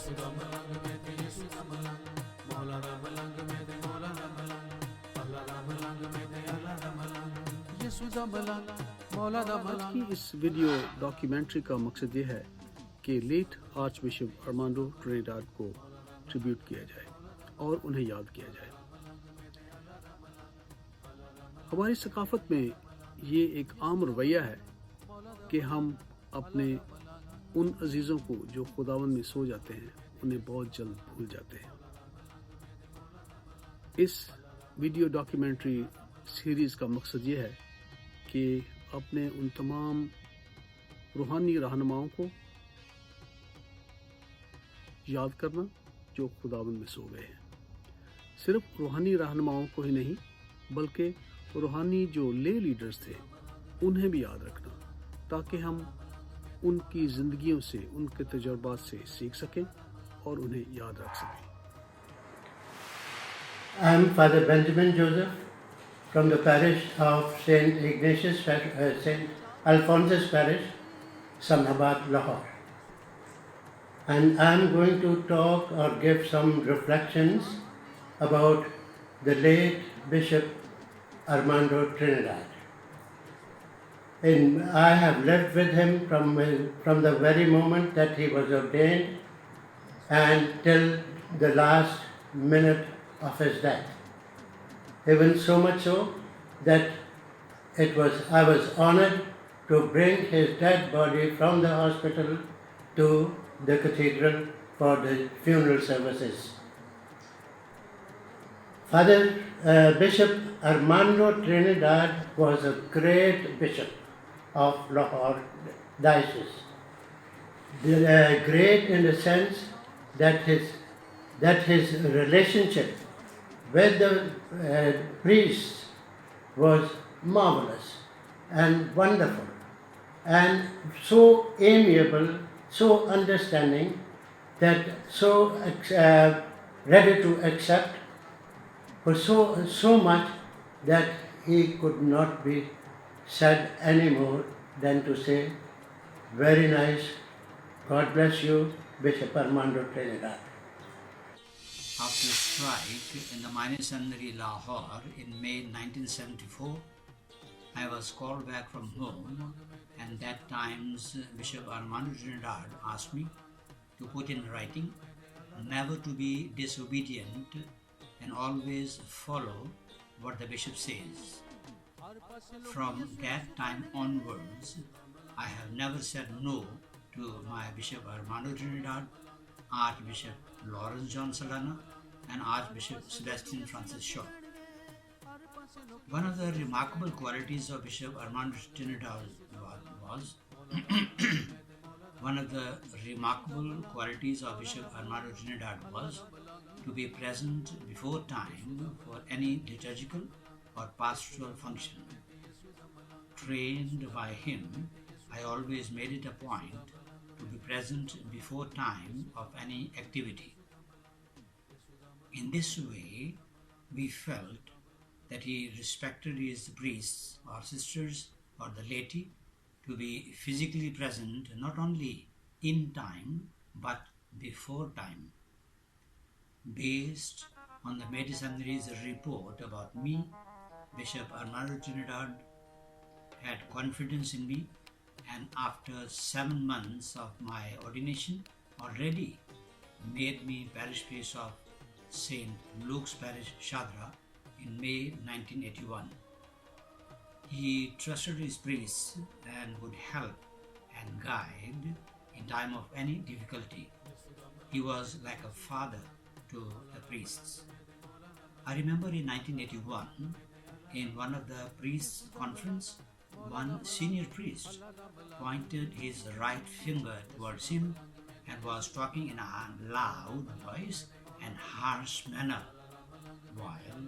آج کی اس video documentary کا مقصد یہ ہے کہ late arch bishop Armando Trinidad کو ٹریبیوٹ کیا جائے اور انہیں یاد کیا جائے۔ ہماری ثقافت میں یہ ایک عام رویہ ہے کہ ہم اپنے ان عزیزوں کو جو خداوند میں سو جاتے ہیں انہیں بہت جلد بھول جاتے ہیں۔ اس ویڈیو ڈاکیومنٹری سیریز کا مقصد یہ ہے کہ اپنے ان تمام روحانی رہنماؤں کو یاد کرنا جو خداوند میں سو گئے ہیں۔ صرف روحانی رہنماؤں کو ہی نہیں بلکہ روحانی جو لے لیڈرز تھے انہیں بھی یاد رکھنا تاکہ ہم ان کی زندگیوں سے، ان کے تجربات سے سیکھ سکیں اور انہیں یاد رکھ سکیں۔ I am Father Benjamin Joseph from the parish of St. Alphonsus Parish, Samnabad, Lahore. And I am going to talk or give some reflections about the late Bishop Armando Trinidad. I have lived with him from the very moment that he was ordained and till the last minute of his death. Even so much so that I was honored to bring his dead body from the hospital to the cathedral for the funeral services. Father Bishop Armando Trinidad was a great bishop of Lahore Diocese. Great in the sense that his relationship with the priests was marvelous and wonderful and so amiable, so understanding, that so ready to accept for so much that he could not be said any more than to say, very nice, God bless you, Bishop Armando Trinidad. After a strike in the minor seminary Lahore in May 1974, I was called back from home, and that times Bishop Armando Trinidad asked me to put in writing never to be disobedient and always follow what the bishop says. From that time onwards, I have never said no to my Bishop Armando Trinidad, Archbishop Lawrence John Salana, and Archbishop Celestine Francis Shaw. One of the remarkable qualities of Bishop Armando Trinidad was to be present before time for any liturgical or pastoral function. Trained by him, I always made it a point to be present before time of any activity. In this way, we felt that he respected his priests or sisters or the laity to be physically present not only in time but before time. Based on the Medi Seminary's report about me, Bishop Armando Trinidad had confidence in me, and after 7 months of my ordination already made me parish priest of St. Luke's Parish, Shadra, in May 1981. He trusted his priests and would help and guide in time of any difficulty. He was like a father to the priests. I remember in 1981, in one of the priests' conference, one senior priest pointed his right finger towards him and was talking in a loud voice and harsh manner, while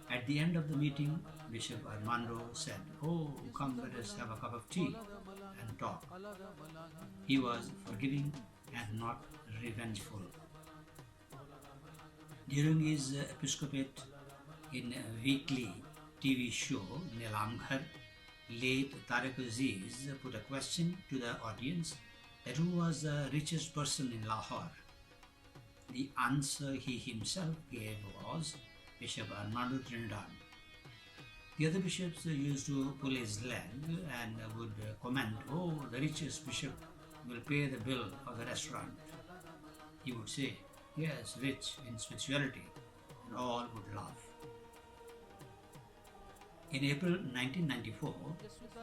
at the end of the meeting, Bishop Armando said, "Oh, come, let us have a cup of tea and talk." He was forgiving and not revengeful. During his episcopate in a weekly TV show, Nilamghar, late Tariq Aziz put a question to the audience that who was the richest person in Lahore. The answer he himself gave was Bishop Armando Trinidad. The other bishops used to pull his leg and would comment, "Oh, the richest bishop will pay the bill of the restaurant." He would say, "Yes, rich in spirituality," and all would laugh. In April 1994,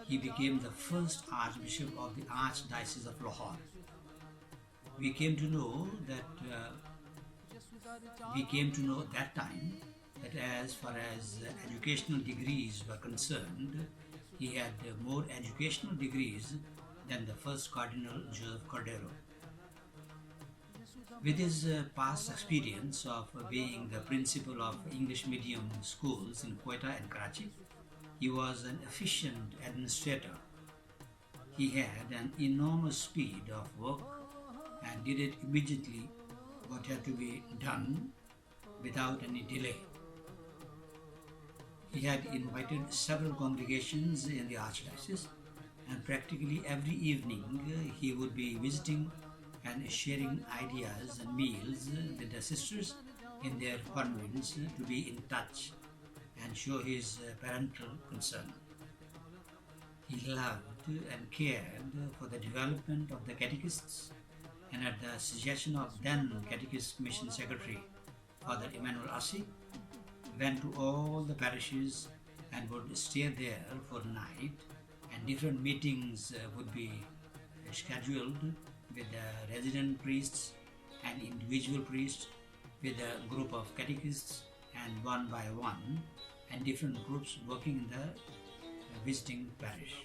he became the first Archbishop of the Archdiocese of Lahore. We came to know that time that as far as educational degrees were concerned, he had more educational degrees than the first Cardinal Joseph Cordero. With his past experience of being the principal of English medium schools in Quetta and Karachi, he was an efficient administrator. He had an enormous speed of work and did it immediately what had to be done without any delay. He had invited several congregations in the Archdiocese, and practically every evening he would be visiting and sharing ideas and meals with the sisters in their convents to be in touch and show his parental concern. He loved and cared for the development of the catechists, and at the suggestion of then Catechist Mission Secretary Father Emmanuel Assi, went to all the parishes and would stay there for a night, and different meetings would be scheduled with the resident priests and individual priests, with a group of catechists and one by one, and different groups working in the visiting parish.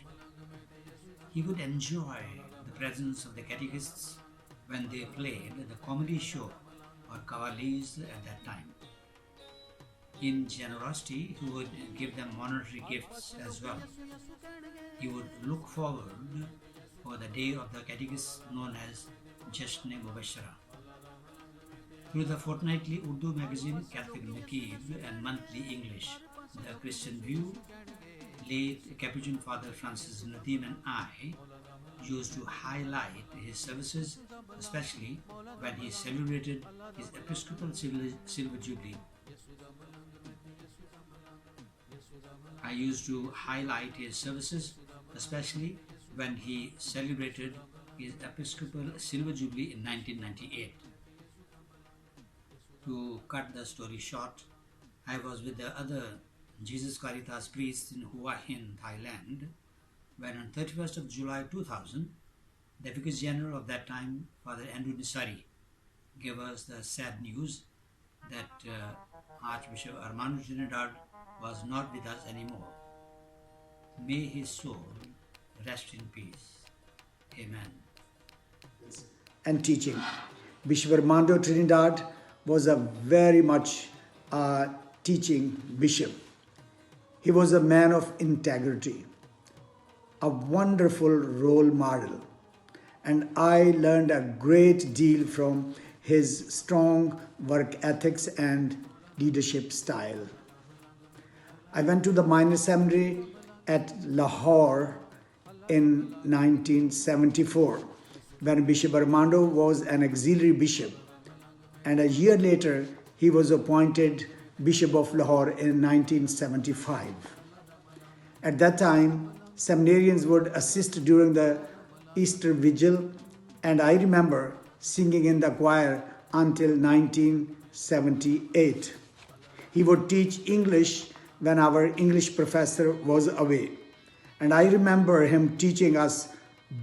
He would enjoy the presence of the catechists when they played the comedy show or Qawwali's at that time. In generosity, he would give them monetary gifts as well. He would look forward for the day of the catechists known as Jashn-e-Mubashara. Through the fortnightly Urdu magazine Catholic Nakib and monthly English The Christian View, late Capuchin Father Francis Nadim and I used to highlight his services, especially when he celebrated his Episcopal Silver Jubilee. I used to highlight his services, especially when he celebrated his Episcopal Silver Jubilee in 1998. To cut the story short, I was with the other Jesus Caritas priests in Hua Hin, Thailand, when on 31st of July 2000, the Vicar General of that time, Father Andrew Nisari, gave us the sad news that Archbishop Armando Trinidad was not with us anymore. May his soul rest in peace. Amen. And teaching. Bishop Armando Trinidad was a very much teaching bishop. He was a man of integrity, a wonderful role model, and I learned a great deal from his strong work ethics and leadership style. I went to the minor seminary at Lahore in 1974 when Bishop Armando was an auxiliary bishop, and a year later he was appointed Bishop of Lahore in 1975. At that time, seminarians would assist during the Easter Vigil, and I remember singing in the choir until 1978. He would teach English when our English professor was away, and I remember him teaching us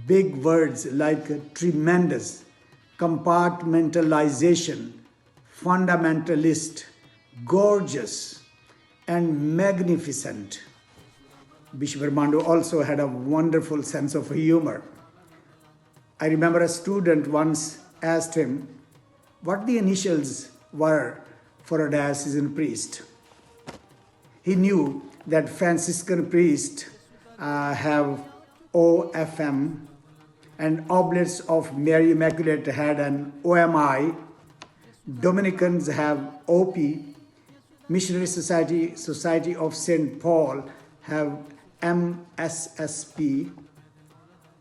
big words like tremendous, compartmentalization, fundamentalist, gorgeous, and magnificent. Bishop Armando also had a wonderful sense of humor. I remember a student once asked him what the initials were for a diocesan priest. He knew that Franciscan priests have OFM, and Oblates of Mary Immaculate had an OMI, Dominicans have OP, Missionary Society of St. Paul have MSSP.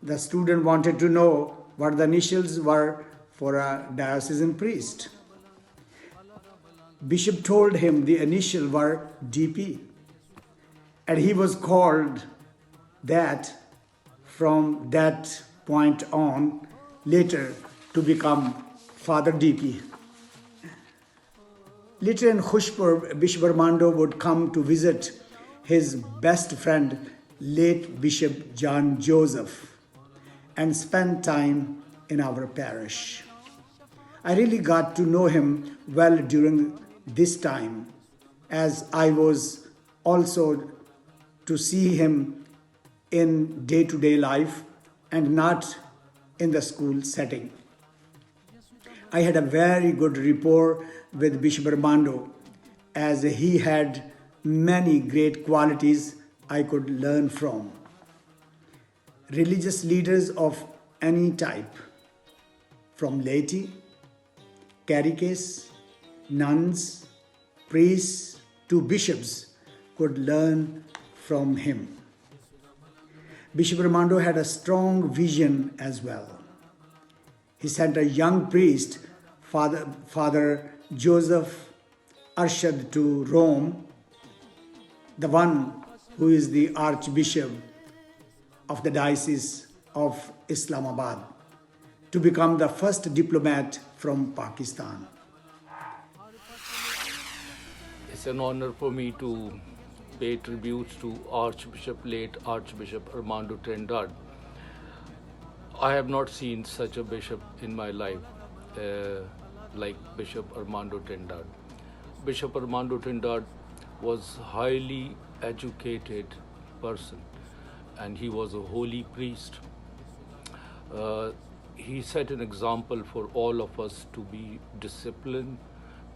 The student wanted to know what the initials were for a diocesan priest. Bishop told him the initial were DP, and he was called that from that point on later to become Father DP. Later in Khushpur, Bishop Armando would come to visit his best friend, late Bishop John Joseph, and spend time in our parish. I really got to know him well during this time, as I was also to see him in day-to-day life and not in the school setting. I had a very good rapport with Bishop Armando, as he had many great qualities I could learn from. Religious leaders of any type, from laity, catechists, nuns, priests to bishops, could learn from him. Bishop Armando had a strong vision as well. He sent a young priest, Father Joseph Arshad, to Rome, the one who is the Archbishop of the Diocese of Islamabad, to become the first diplomat from Pakistan. It's an honor for me to pay tribute to late Archbishop Armando Trindade. I have not seen such a bishop in my life like Bishop Armando Trindade. Bishop Armando Trindade was highly educated person, and he was a holy priest. He set an example for all of us to be disciplined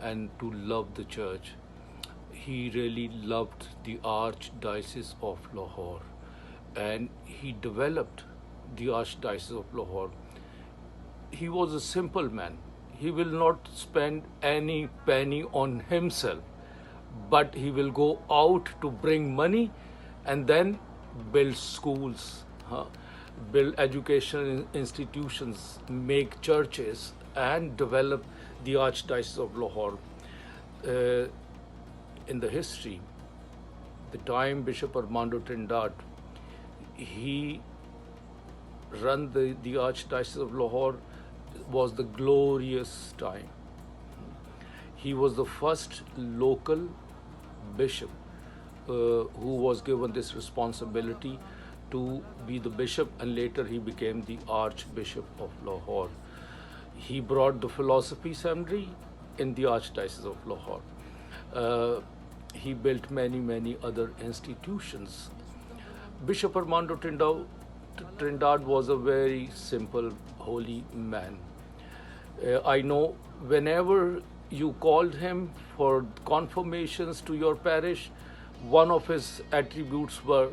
and to love the church. He really loved the Archdiocese of Lahore, and he developed the Archdiocese of Lahore. He was a simple man. He will not spend any penny on himself, but he will go out to bring money and then build schools, build educational institutions, make churches, and develop the Archdiocese of Lahore. In the history, the time Bishop Armando Trindade, he run the Archdiocese of Lahore, was the glorious time. He was the first local bishop who was given this responsibility to be the bishop, and later he became the Archbishop of Lahore. He brought the philosophy seminary in the Archdiocese of Lahore. He built many other institutions. Bishop Armando Trindade was a very simple, holy man. I know whenever you called him for confirmations to your parish, one of his attributes were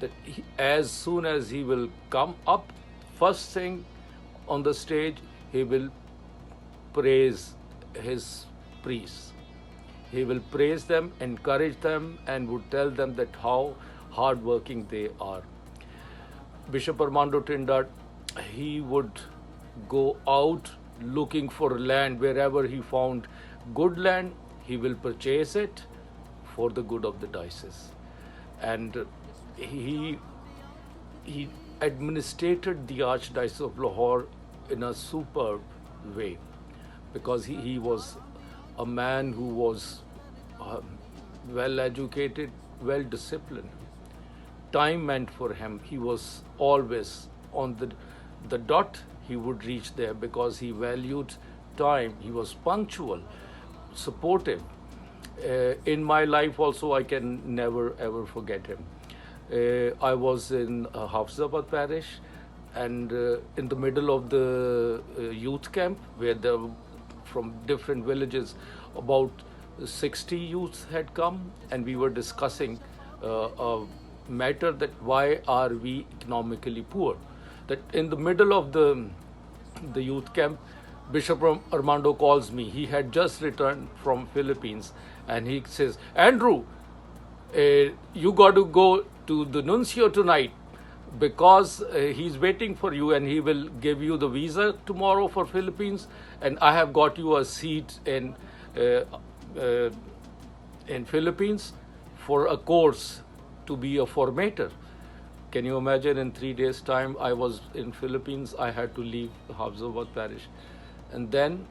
that as soon as he will come up, first thing on the stage, he will praise his priests. He will praise them, encourage them, and would tell them that how hardworking they are. Bishop Armando Trindade, he would go out looking for land. Wherever he found good land, he will purchase it for the good of the diocese. And he administrated the Archdiocese of Lahore in a superb way, because he was a man who was well educated, well disciplined. Time meant for him. He was always on the dot. He would reach there because he valued time. He was punctual, supportive. In my life also, I can never ever forget him. I was in Hafizabad parish, and in the middle of the youth camp, where from different villages, about 60 youths had come, and we were discussing a matter that why are we economically poor. That in the middle of the youth camp, Bishop Armando calls me. He had just returned from Philippines, and he says, "Andrew, you got to go to the nuncio tonight, because he's waiting for you, and he will give you the visa tomorrow for Philippines, and I have got you a seat in in Philippines for a course to be a formator. Can you imagine, in 3 days' time I was in Philippines, I had to leave Hafizabad parish. And then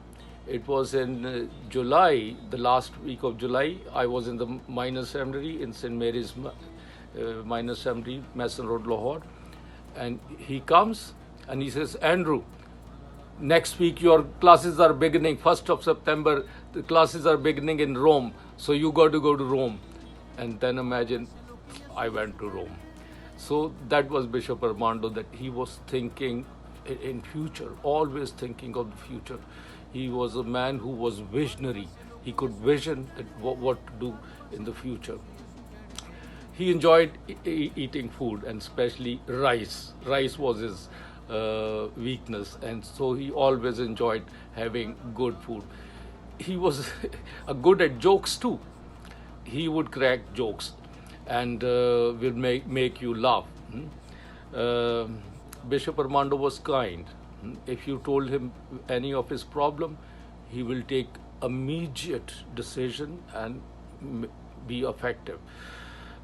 it was in July, the last week of July, I was in the minor seminary in St. Mary's minor seminary, Mason Road, Lahore. And he comes and he says, Andrew, next week your classes are beginning, 1st of September, the classes are beginning in Rome, so you got to go to Rome. And then imagine, I went to Rome. So that was Bishop Armando, that he was thinking in future, always thinking of the future. He was a man who was visionary. He could vision what to do in the future. He enjoyed eating food, and especially rice. Rice was his weakness, and so he always enjoyed having good food. He was good at jokes too. He would crack jokes and will make you laugh. Bishop Armando was kind. If you told him any of his problem, he will take immediate decision and be effective.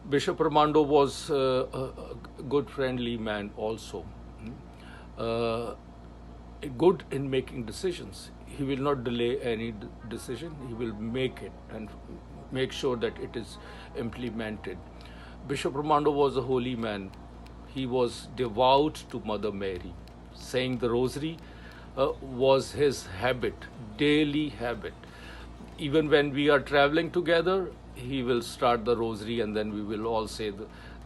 Bishop Armando was a good, friendly man also. Good in making decisions. He will not delay any decision. He will make it and make sure that it is implemented. Bishop Armando was a holy man. He was devout to Mother Mary. Saying the rosary was his habit, daily habit. Even when we are traveling together, he will start the rosary and then we will all say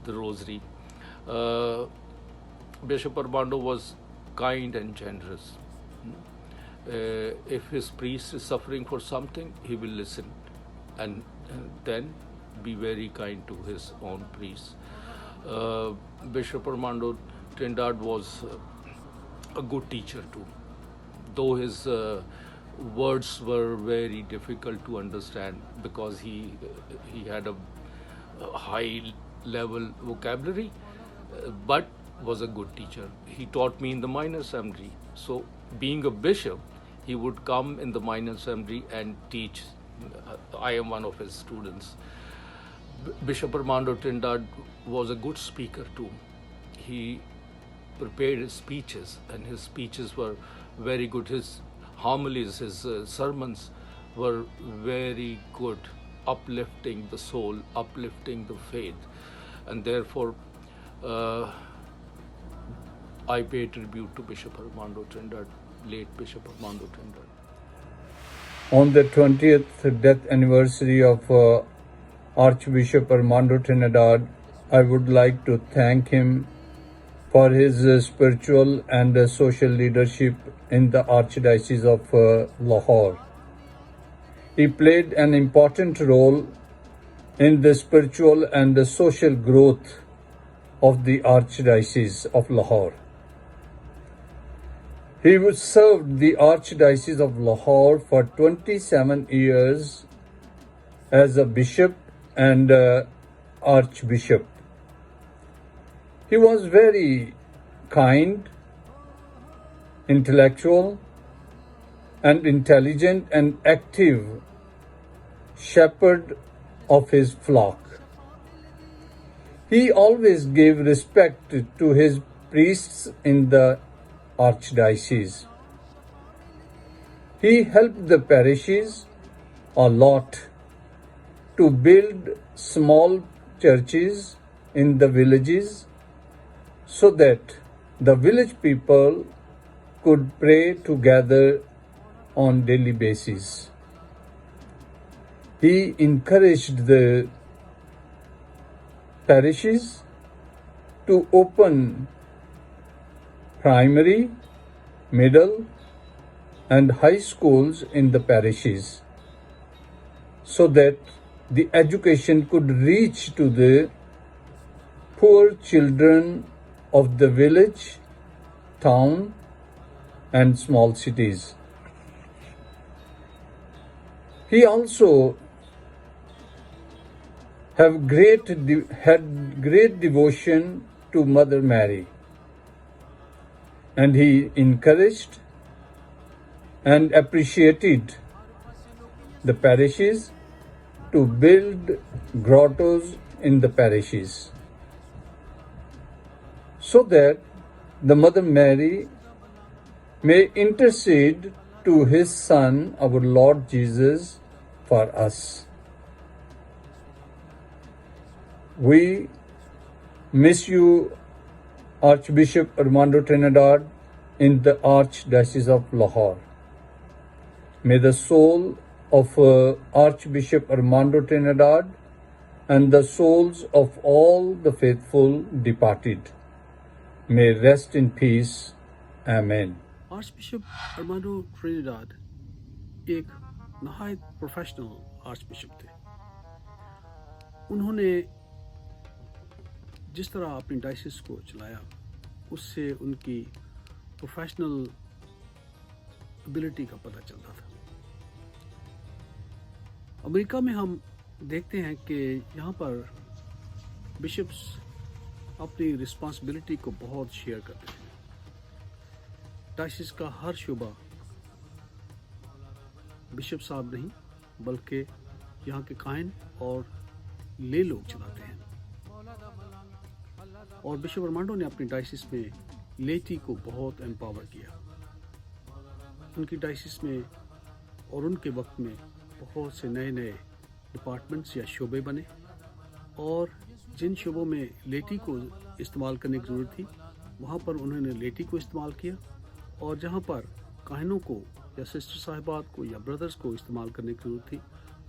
the rosary. Bishop Armando was kind and generous. If his priest is suffering for something, he will listen and then be very kind to his own priests. Bishop Armando Trindade was a good teacher too, though his words were very difficult to understand because he had a high level vocabulary, but was a good teacher. He taught me in the minor seminary. So being a bishop, he would come in the minor seminary and teach. I am one of his students. Bishop Armando Trindade was a good speaker too. He prepared his speeches, and his speeches were very good. His homilies, his sermons were very good, uplifting the soul, uplifting the faith. And therefore, I pay tribute to Bishop Armando Trindade, late Bishop Armando Trindade. On the 20th death anniversary of Archbishop Armando Trindade, I would like to thank him for his spiritual and social leadership in the Archdiocese of Lahore. He played an important role in the spiritual and the social growth of the Archdiocese of Lahore. He served the Archdiocese of Lahore for 27 years as a bishop and archbishop. He was very kind, intellectual, and intelligent and active shepherd of his flock. He always gave respect to his priests in the Archdiocese. He helped the parishes a lot to build small churches in the villages so that the village people could pray together on daily basis. He encouraged the parishes to open primary, middle, and high schools in the parishes so that the education could reach to the poor children of the village, town, and small cities. He also had great devotion to Mother Mary, and he encouraged and appreciated the parishes to build grottos in the parishes, so that the Mother Mary may intercede to His Son, our Lord Jesus, for us. We miss you, Archbishop Armando Trinidad, in the Archdiocese of Lahore. May the soul of Archbishop Armando Trinidad and the souls of all the faithful departed may rest in peace. Amen. Archbishop Armando Trinidad एक नहायत professional archbishop थे। उन्होंने जिस तरह अपनी diocese को चलाया उससे उनकी प्रोफेशनल एबिलिटी का पता चलता था। अमेरिका में हम देखते हैं कि यहाँ पर बिशप्स अपनी रिस्पॉन्सिबिलिटी को बहुत शेयर करते हैं। डायसिस का हर शोबा बिशप साहब नहीं बल्कि यहाँ के काहिन और ले लोग चलाते हैं। और बिशप अर्मांडो ने अपनी डायसिस में लेटी को बहुत एम्पावर किया। उनकी डायसिस में और उनके वक्त में बहुत से नए नए डिपार्टमेंट्स या शोबे बने और जिन शोबों में लेटी को इस्तेमाल करने की ज़रूरत थी वहाँ पर उन्होंने लेटी को इस्तेमाल किया और जहाँ पर काहिनों को या सिस्टर साहिबात को या ब्रदर्स को इस्तेमाल करने की ज़रूरत थी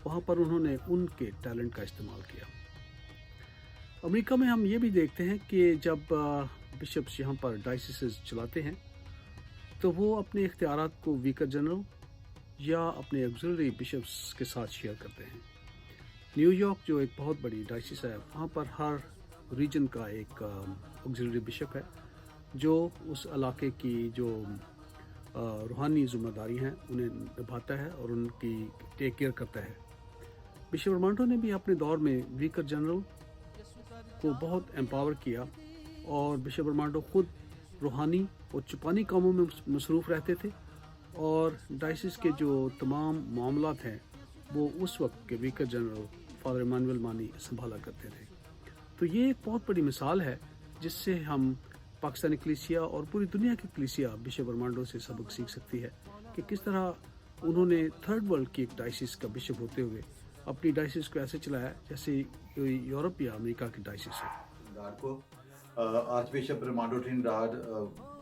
वहाँ पर उन्होंने उनके टैलेंट का इस्तेमाल किया। अमेरिका में हम ये भी देखते हैं कि जब बिशप्स यहाँ पर डायसिस चलाते हैं तो वो अपने इख्तियारात को विकार जनरल या अपने ऑक्सिलरी बिशप्स के साथ शेयर करते हैं। न्यूयॉर्क जो एक बहुत बड़ी डायसिस है वहाँ पर हर रीजन का एक ऑक्सिलरी बिशप है जो उस इलाके की जो रूहानी जिम्मेदारी हैं उन्हें निभाता है और उनकी टेक केयर करता है। बिशप अर्मांडो ने भी अपने दौर में विकार जनरल को बहुत एम्पावर किया और बिशप अर्मांडो खुद रूहानी और चुपानी कामों में मसरूफ़ रहते थे और डायसिस के जो तमाम मामलात हैं वो उस वक्त के विकार जनरल फादर इमानुएल मानी संभाला करते थे। तो ये एक बहुत बड़ी मिसाल है जिससे हम पाकिस्तानी कलीसिया और पूरी दुनिया की कलीसिया बिशप अर्मांडो से सबक सीख सकती है कि किस तरह उन्होंने थर्ड वर्ल्ड की एक डायसिस का बिशप होते हुए अपनी डायसिस को ऐसे चलाया जैसे यूरोप या अमेरिका की डायसिस है। को आर्चबिशप अर्मांडो ट्रिनिडाड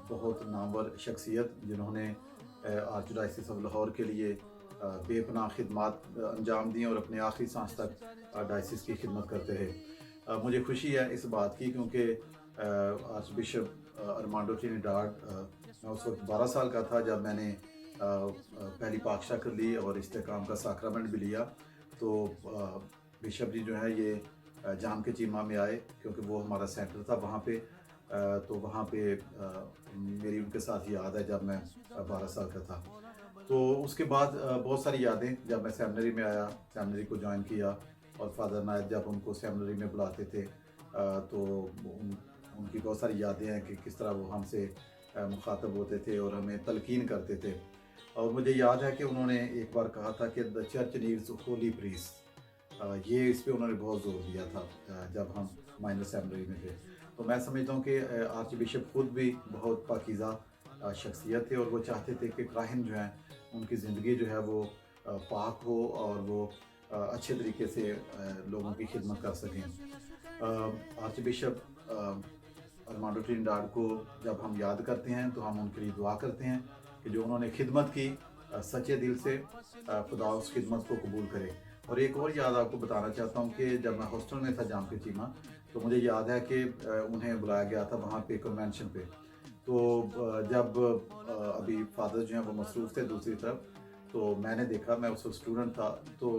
बहुत नामवर शख्सियत जिन्होंने आर्चडायसिस ऑफ लाहौर के लिए बेपनाह खिदमत अंजाम दी और अपने आखिरी सांस तक डायसिस की खिदमत करते रहे। मुझे खुशी है इस बात की क्योंकि आर्चबिशप अर्मांडो ट्रिनिडाड मैं उस वक्त 12 साल का था जब मैंने पहली पाकशाह कर ली और इस्तेकाम का साक्रामेंट भी लिया। तो बिशप जी जो है ये जाम के चीमा में आए क्योंकि वो हमारा सेंटर था वहाँ पे। तो वहाँ पे मेरी उनके साथ याद है जब मैं 12 साल का था। तो उसके बाद बहुत सारी यादें जब मैं सेमिनरी में आया, सेमिनरी को ज्वाइन किया और फादर नायब जब उनको सेमिनरी में बुलाते थे तो उनकी बहुत सारी यादें हैं कि किस तरह वो हमसे मुखातब होते थे और हमें तलकीन करते थे। और मुझे याद है कि उन्होंने एक बार कहा था कि the church needs Holi priest, ये इस पे उन्होंने बहुत ज़ोर दिया था जब हम माइनर सेमिनरी में थे। तो मैं समझता हूँ कि आर्च बिशप खुद भी बहुत पाकीज़ा शख्सियत थे और वो चाहते थे कि काहिन जो हैं उनकी ज़िंदगी जो है वो पाक हो और वो अच्छे तरीके से लोगों की खिदमत कर सकें। आर्च बिशप अर्मांडो ट्रिनिडाड को जब हम याद करते हैं तो हम उनके लिए दुआ करते हैं कि जो उन्होंने खिदमत की सच्चे दिल से खुदा उस खिदमत को कबूल करे। और एक और याद आपको बताना चाहता हूँ कि जब मैं हॉस्टल में था जाम के चीमा तो मुझे याद है कि उन्हें बुलाया गया था वहाँ पे कन्वेंशन पे। तो जब अभी फादर जो हैं वो मसरूफ़ थे दूसरी तरफ, तो मैंने देखा, मैं उस वक्त स्टूडेंट था, तो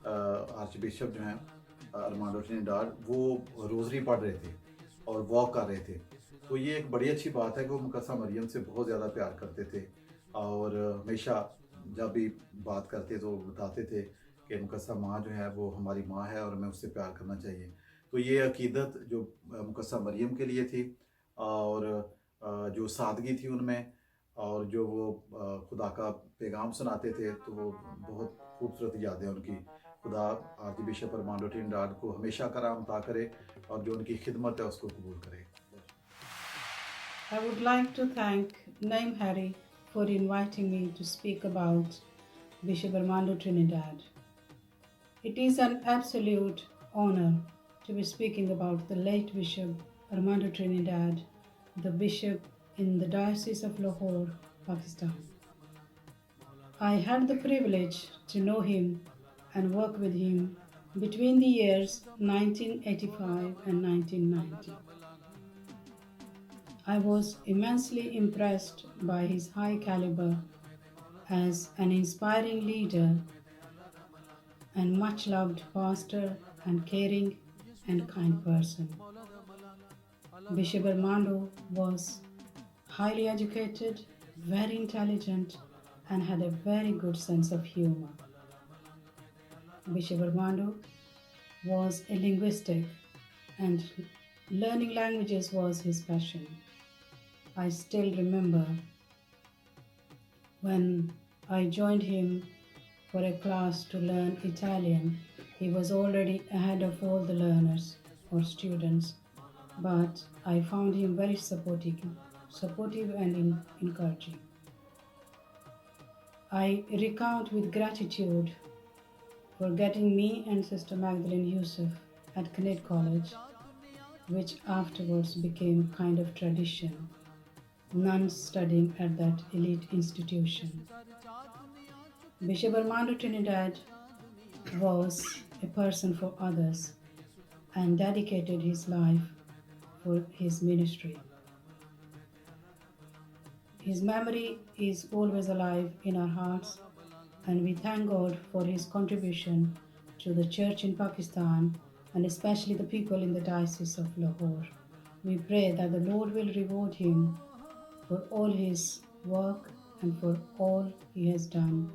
आर्च बिशप जो हैं अर्मांडो ट्रिनिडाड वो रोज़री पढ़ रहे थे और वॉक कर रहे थे। तो ये एक बड़ी अच्छी बात है कि वो मुकद्दसा मरियम से बहुत ज़्यादा प्यार करते थे और हमेशा जब भी बात करते तो बताते थे कि मुकद्दसा माँ जो है वो हमारी माँ है और हमें उससे प्यार करना चाहिए। तो ये अकीदत जो मुकद्दसा मरियम के लिए थी और जो सादगी थी उनमें और जो वो खुदा का पैगाम सुनाते थे, तो वो बहुत खूबसूरत यादें उनकी। خدا آرچ بشپ ارمانڈو ٹرینیڈاڈ کو ہمیشہ کرام عطا کرے اور جو ان کی خدمت ہے اس کو قبول کرے. I would like to thank Naim Harry for inviting me to speak about Bishop Armando Trinidad. It is an absolute honor to be speaking about the late Bishop Armando Trinidad, the bishop in the Diocese of Lahore, Pakistan. I had the privilege to know him and work with him between the years 1985 and 1990. I was immensely impressed by his high caliber as an inspiring leader and much loved pastor and caring and kind person. Bishop Armando was highly educated, very intelligent, and had a very good sense of humor. Bishop Armando was a linguistic and learning languages was his passion. I still remember when I joined him for a class to learn Italian. He was already ahead of all the learners or students, but I found him very supportive and encouraging. I recount with gratitude for getting me and Sister Magdalene Yusuf at Connect College, which afterwards became kind of tradition, nuns studying at that elite institution. Bishop Armando Trinidad was a person for others and dedicated his life for his ministry. His memory is always alive in our hearts, and we thank God for his contribution to the church in Pakistan and especially the people in the Diocese of Lahore. We pray that the Lord will reward him for all his work and for all he has done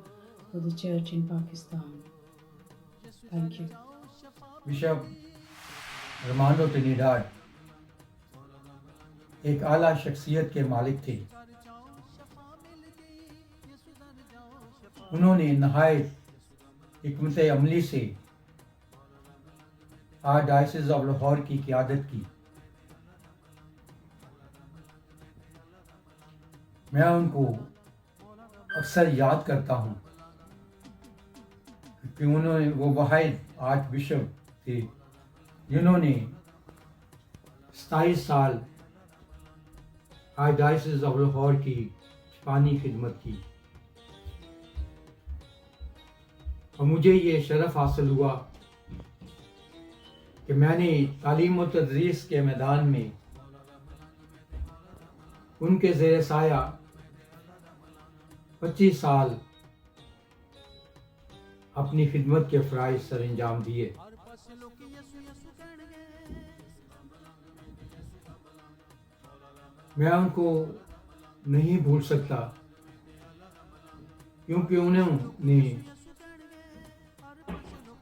for the church in Pakistan. Thank you. Bishop Armando Trinidad ایک اعلیٰ شخصیت کے مالک تھے. انہوں نے نہایت حکمت عملی سے آرچ ڈائسس آف لاہور کی قیادت کی. میں ان کو اکثر یاد کرتا ہوں کہ وہ واحد آرچ بشپ تھے جنہوں نے 27 سال آرچ ڈائسس آف لاہور کی شفانی خدمت کی. اور مجھے یہ شرف حاصل ہوا کہ میں نے تعلیم و تدریس کے میدان میں ان کے زیر سایہ 25 سال اپنی خدمت کے فرائض سر انجام دیے. میں ان کو نہیں بھول سکتا کیونکہ انہوں نے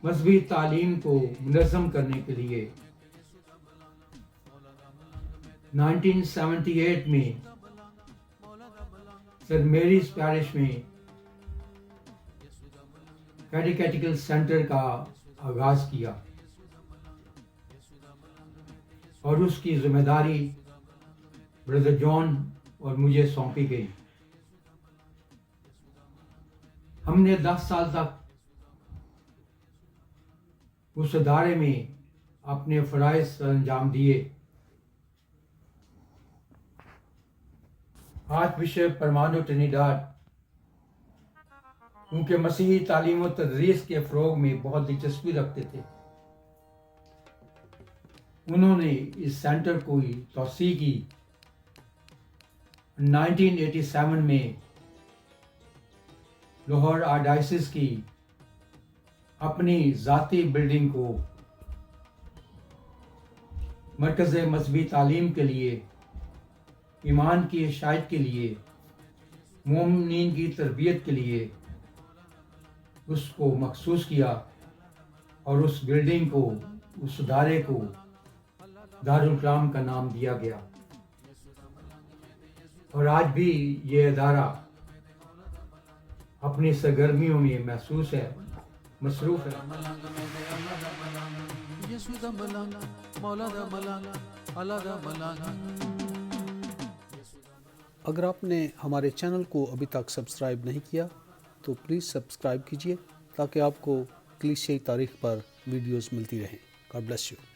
مذہبی تعلیم کو منظم کرنے کے لیے 1978 میں سر میریز پیرش میں کیٹیکیٹیکل سینٹر کا آغاز کیا اور اس کی ذمہ داری بردر جان اور مجھے سونپی گئی. ہم نے 10 سال تک اس ادارے میں اپنے فرائض سر انجام دیے. آرچ بشپ ارمانڈو ٹرینیڈاڈ کیونکہ مسیحی تعلیم و تدریس کے فروغ میں بہت دلچسپی رکھتے تھے. انہوں نے اس سینٹر کو توسیع کی. 1987 میں لاہور آرچ ڈائسس کی اپنی ذاتی بلڈنگ کو مرکز مذہبی تعلیم کے لیے، ایمان کی اشاعت کے لیے، مومنین کی تربیت کے لیے اس کو مخصوص کیا اور اس بلڈنگ کو، اس ادارے کو دارالکلام کا نام دیا گیا. اور آج بھی یہ ادارہ اپنی سرگرمیوں میں محسوس ہے مصروف ہے. اگر آپ نے ہمارے چینل کو ابھی تک سبسکرائب نہیں کیا تو پلیز سبسکرائب کیجیے تاکہ آپ کو کلیسیائی تاریخ پر ویڈیوز ملتی رہیں. God bless you.